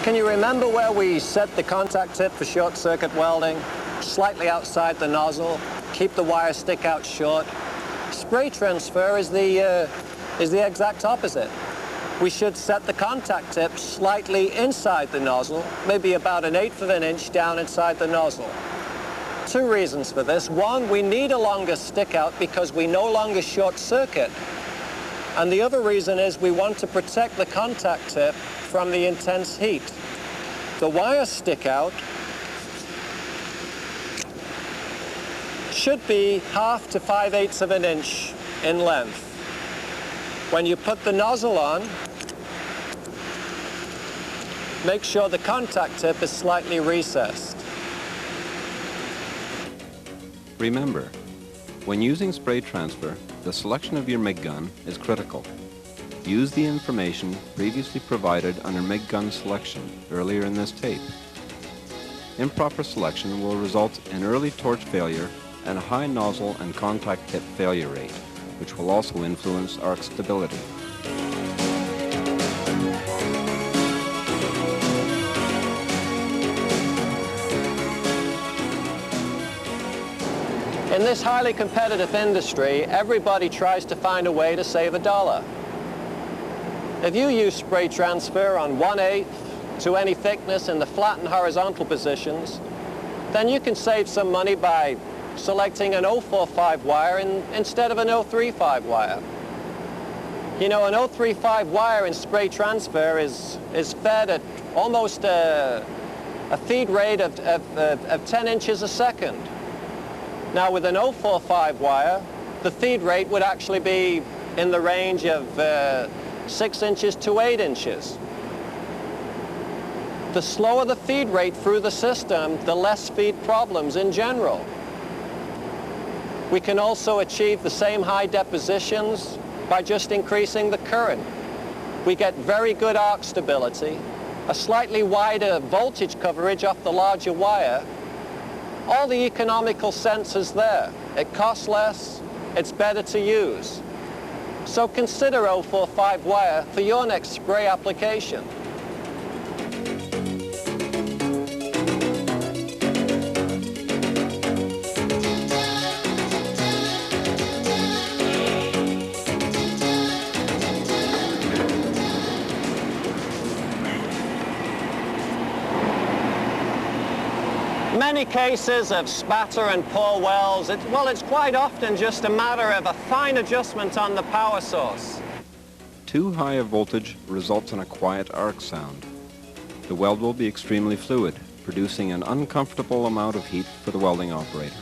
Can you remember where we set the contact tip for short circuit welding? Slightly outside the nozzle, keep the wire stick out short. Spray transfer is the exact opposite. We should set the contact tip slightly inside the nozzle, maybe about 1/8 of an inch down inside the nozzle. Two reasons for this. One, we need a longer stick out because we no longer short circuit. And the other reason is we want to protect the contact tip from the intense heat. The wire stick out should be 1/2 to 5/8 of an inch in length. When you put the nozzle on, make sure the contact tip is slightly recessed. Remember, when using spray transfer, the selection of your MIG gun is critical. Use the information previously provided under MIG gun selection earlier in this tape. Improper selection will result in early torch failure and a high nozzle and contact tip failure rate, which will also influence arc stability. In this highly competitive industry, everybody tries to find a way to save a dollar. If you use spray transfer on 1/8 to any thickness in the flat and horizontal positions, then you can save some money by selecting an 045 wire instead of an 035 wire. You know, an 035 wire in spray transfer is fed at almost a feed rate of 10 inches a second. Now with an 045 wire, the feed rate would actually be in the range of 6 inches to 8 inches. The slower the feed rate through the system, the less feed problems in general. We can also achieve the same high depositions by just increasing the current. We get very good arc stability, a slightly wider voltage coverage off the larger wire. All the economical sense is there. It costs less, it's better to use. So consider 045 wire for your next spray application. Many cases of spatter and poor welds, it's quite often just a matter of a fine adjustment on the power source. Too high a voltage results in a quiet arc sound. The weld will be extremely fluid, producing an uncomfortable amount of heat for the welding operator.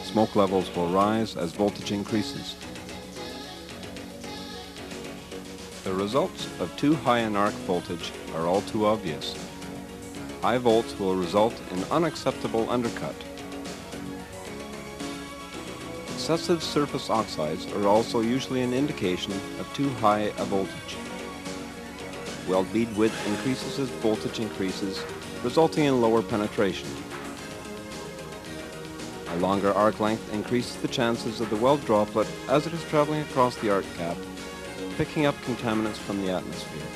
Smoke levels will rise as voltage increases. The results of too high an arc voltage are all too obvious. High volts will result in unacceptable undercut. Excessive surface oxides are also usually an indication of too high a voltage. Weld bead width increases as voltage increases, resulting in lower penetration. A longer arc length increases the chances of the weld droplet as it is traveling across the arc cap, picking up contaminants from the atmosphere.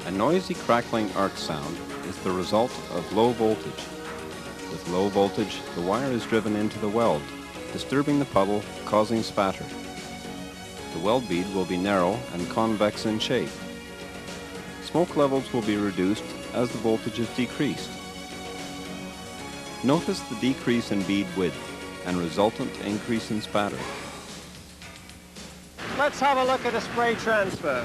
A noisy crackling arc sound is the result of low voltage. With low voltage, the wire is driven into the weld, disturbing the puddle, causing spatter. The weld bead will be narrow and convex in shape. Smoke levels will be reduced as the voltage is decreased. Notice the decrease in bead width and resultant increase in spatter. Let's have a look at a spray transfer.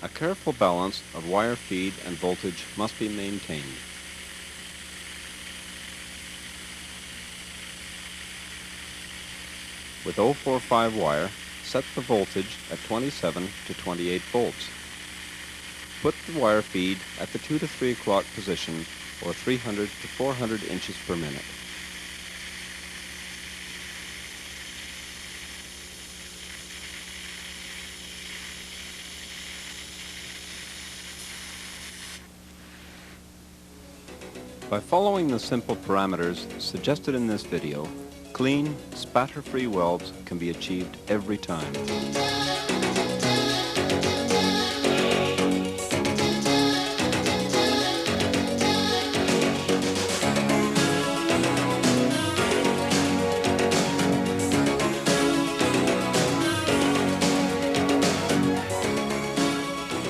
A careful balance of wire feed and voltage must be maintained. With 045 wire, set the voltage at 27 to 28 volts. Put the wire feed at the 2 to 3 o'clock position, or 300 to 400 inches per minute. By following the simple parameters suggested in this video, clean, spatter-free welds can be achieved every time.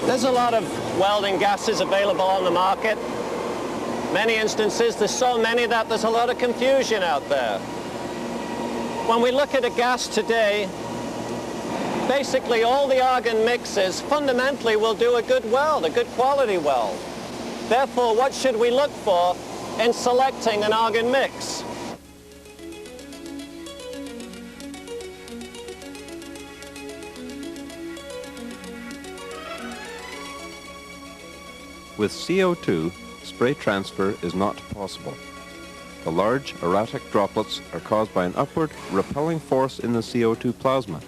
There's a lot of welding gases available on the market. Many instances, there's so many that there's a lot of confusion out there. When we look at a gas today, basically all the argon mixes fundamentally will do a good weld, a good quality weld. Therefore, what should we look for in selecting an argon mix? With CO2, spray transfer is not possible. The large, erratic droplets are caused by an upward, repelling force in the CO2 plasma.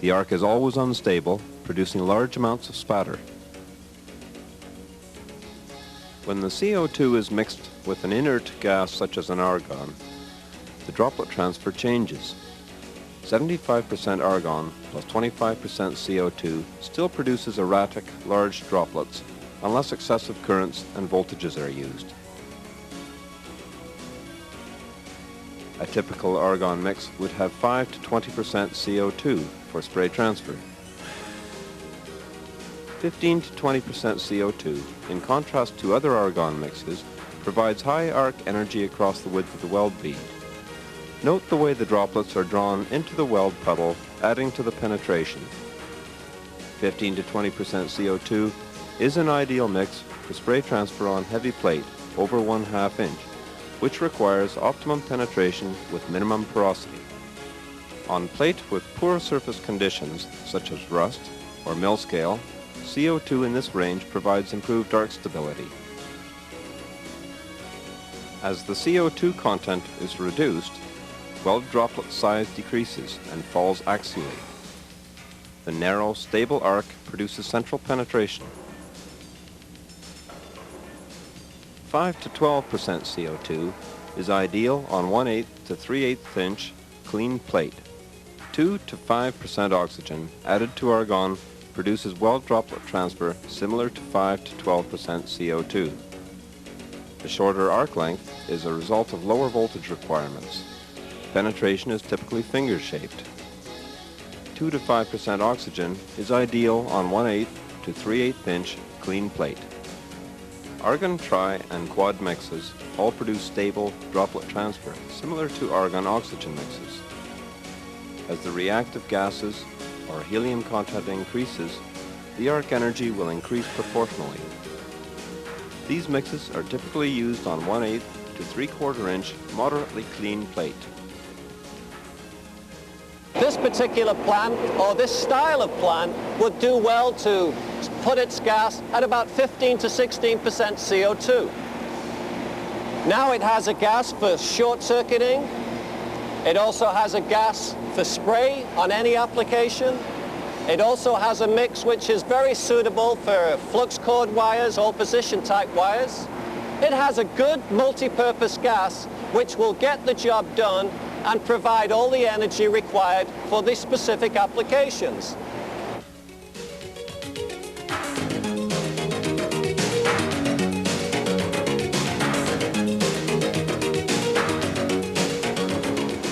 The arc is always unstable, producing large amounts of spatter. When the CO2 is mixed with an inert gas such as an argon, the droplet transfer changes. 75% argon plus 25% CO2 still produces erratic, large droplets unless excessive currents and voltages are used. A typical argon mix would have 5 to 20% CO2 for spray transfer. 15 to 20% CO2, in contrast to other argon mixes, provides high arc energy across the width of the weld bead. Note the way the droplets are drawn into the weld puddle, adding to the penetration. 15 to 20% CO2 is an ideal mix for spray transfer on heavy plate over 1/2 inch, which requires optimum penetration with minimum porosity. On plate with poor surface conditions, such as rust or mill scale, CO2 in this range provides improved arc stability. As the CO2 content is reduced, weld droplet size decreases and falls axially. The narrow, stable arc produces central penetration. 5 to 12% CO2 is ideal on 1/8 to 3/8 inch clean plate. 2 to 5% oxygen added to argon produces weld droplet transfer similar to 5 to 12% CO2. The shorter arc length is a result of lower voltage requirements. Penetration is typically finger-shaped. 2 to 5% oxygen is ideal on 1/8 to 3/8 inch clean plate. Argon tri and quad mixes all produce stable droplet transfer, similar to argon oxygen mixes. As the reactive gases or helium content increases, the arc energy will increase proportionally. These mixes are typically used on 1/8 to 3/4 inch moderately clean plate. This particular plant, or this style of plant, would do well to put its gas at about 15 to 16% CO2. Now it has a gas for short-circuiting. It also has a gas for spray on any application. It also has a mix which is very suitable for flux cord wires or position type wires. It has a good multi-purpose gas which will get the job done and provide all the energy required for the specific applications.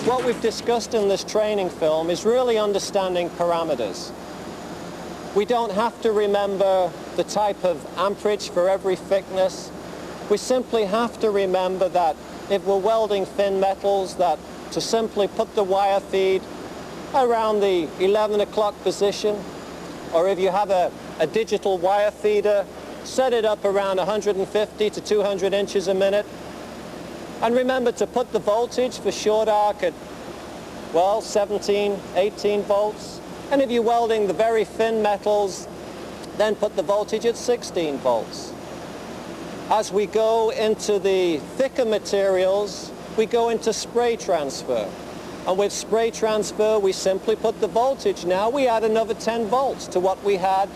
What we've discussed in this training film is really understanding parameters. We don't have to remember the type of amperage for every thickness. We simply have to remember that if we're welding thin metals, that to simply put the wire feed around the 11 o'clock position, or if you have a digital wire feeder, set it up around 150 to 200 inches a minute. And remember to put the voltage for short arc at, well, 17, 18 volts. And if you're welding the very thin metals, then put the voltage at 16 volts. As we go into the thicker materials, we go into spray transfer. And with spray transfer, we simply put the voltage. Now we add another 10 volts to what we had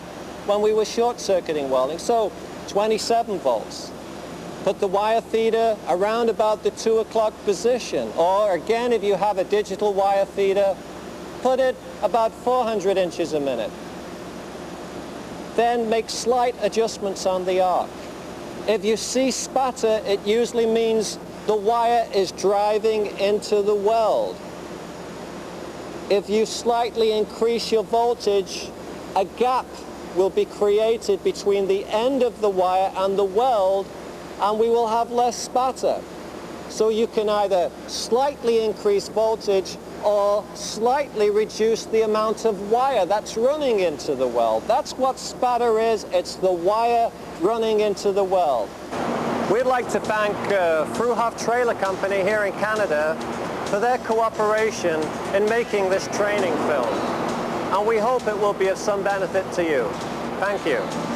when we were short-circuiting welding, so 27 volts. Put the wire feeder around about the 2 o'clock position. Or again, if you have a digital wire feeder, put it about 400 inches a minute. Then make slight adjustments on the arc. If you see spatter, it usually means the wire is driving into the weld. If you slightly increase your voltage, a gap will be created between the end of the wire and the weld, and we will have less spatter. So you can either slightly increase voltage or slightly reduce the amount of wire that's running into the weld. That's what spatter is. It's the wire running into the weld. We'd like to thank Fruhoff Trailer Company here in Canada for their cooperation in making this training film. And we hope it will be of some benefit to you. Thank you.